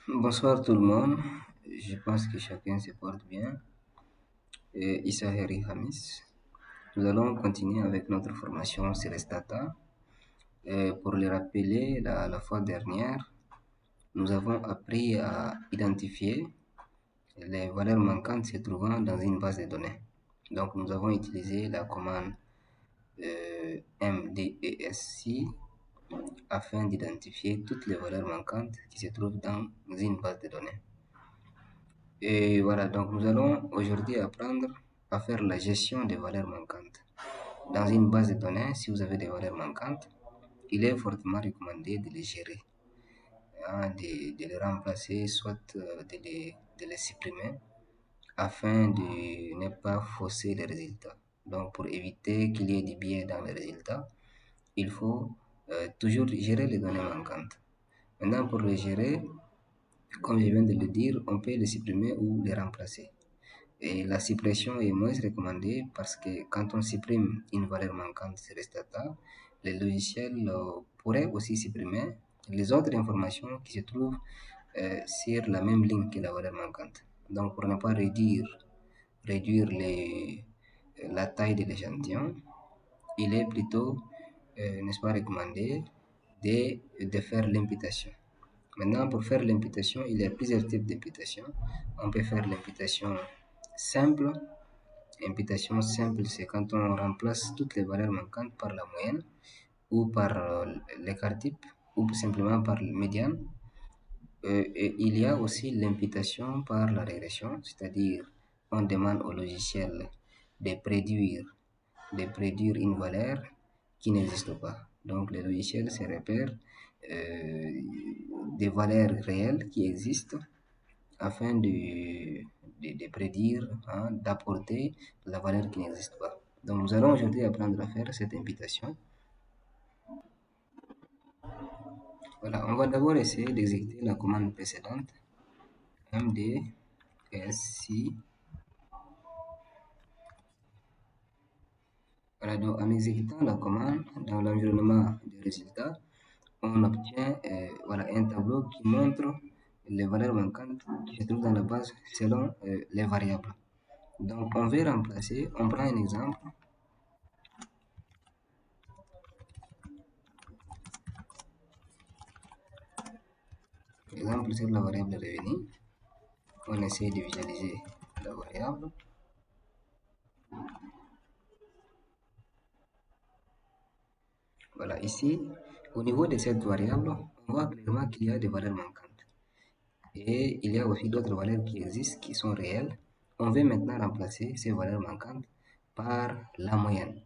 Bonsoir tout le monde. Je pense que chacun se porte bien. Issa Heri Hamis. Nous allons continuer avec notre formation sur Stata. Pour le rappeler, la fois dernière, nous avons appris à identifier les valeurs manquantes se trouvant dans une base de données. Donc, nous avons utilisé la commande MDESC afin d'identifier toutes les valeurs manquantes qui se trouvent dans une base de données. Et voilà, donc nous allons aujourd'hui apprendre à faire la gestion des valeurs manquantes. Dans une base de données, si vous avez des valeurs manquantes, il est fortement recommandé de les gérer, hein, de les remplacer, soit de les supprimer, afin de ne pas fausser les résultats. Donc pour éviter qu'il y ait du biais dans les résultats, il faut toujours gérer les données manquantes. Maintenant, pour les gérer, comme je viens de le dire, on peut les supprimer ou les remplacer. Et la suppression est moins recommandée parce que quand on supprime une valeur manquante sur Stata, le logiciel pourrait aussi supprimer les autres informations qui se trouvent sur la même ligne que la valeur manquante. Donc pour ne pas réduire la taille de l'échantillon, il est plutôt, n'est-ce pas, recommandé de faire l'imputation. Maintenant, pour faire l'imputation, il y a plusieurs types d'imputation. On peut faire l'imputation simple. Imputation simple, c'est quand on remplace toutes les valeurs manquantes par la moyenne ou par l'écart type ou simplement par le médiane. Et il y a aussi l'imputation par la régression, c'est-à-dire on demande au logiciel de prédire une valeur qui n'existe pas. Donc le logiciel se repère des valeurs réelles qui existent afin de prédire, hein, d'apporter la valeur qui n'existe pas. Donc nous allons aujourd'hui apprendre à faire cette imputation. Voilà, on va d'abord essayer d'exécuter la commande précédente, mdsc. Voilà, donc en exécutant la commande dans l'environnement des résultats, on obtient voilà, un tableau qui montre les valeurs manquantes qui se trouvent dans la base selon les variables. Donc on veut remplacer, on prend un exemple. Exemple sur la variable revenu. On essaie de visualiser la variable. Voilà, ici, au niveau de cette variable, on voit clairement qu'il y a des valeurs manquantes. Et il y a aussi d'autres valeurs qui existent, qui sont réelles. On veut maintenant remplacer ces valeurs manquantes par la moyenne.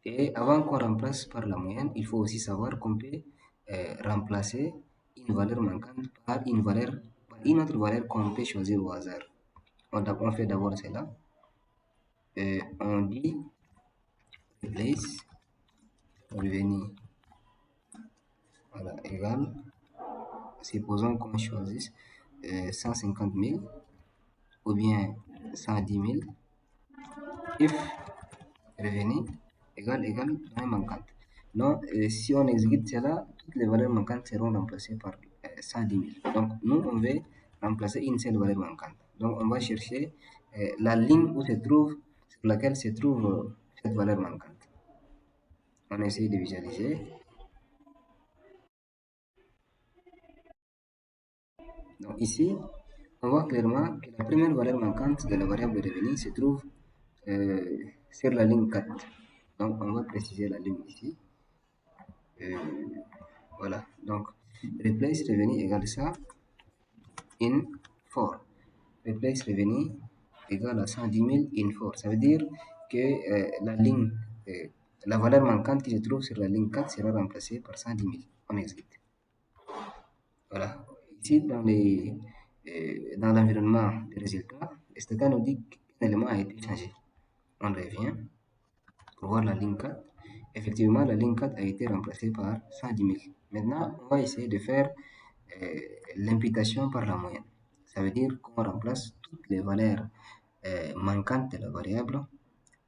Et avant qu'on remplace par la moyenne, il faut aussi savoir qu'on peut remplacer une valeur manquante par une autre valeur qu'on peut choisir au hasard. On fait d'abord cela. On dit replace revenu, voilà, égal, supposons qu'on choisisse 150 000 ou bien 110 000 if revenu égal valeur manquante. Non, si on exécute cela, toutes les valeurs manquantes seront remplacées par 110 000. Donc nous, on veut remplacer une seule valeur manquante. Donc on va chercher la ligne sur laquelle se trouve cette valeur manquante. On essaie de visualiser. Donc ici, on voit clairement que la première valeur manquante de la variable revenu se trouve sur la ligne 4. Donc on va préciser la ligne ici. Voilà, donc replace revenu égale ça in 4. Replace revenu égale à 110 000 in 4. Ça veut dire que la valeur manquante qui se trouve sur la ligne 4 sera remplacée par 110 000. On exécute. Voilà. Ici, dans l'environnement des résultats, Stata nous dit qu'un élément a été changé. On revient pour voir la ligne 4. Effectivement, la ligne 4 a été remplacée par 110 000. Maintenant, on va essayer de faire l'imputation par la moyenne. Ça veut dire qu'on remplace toutes les valeurs manquantes de la variable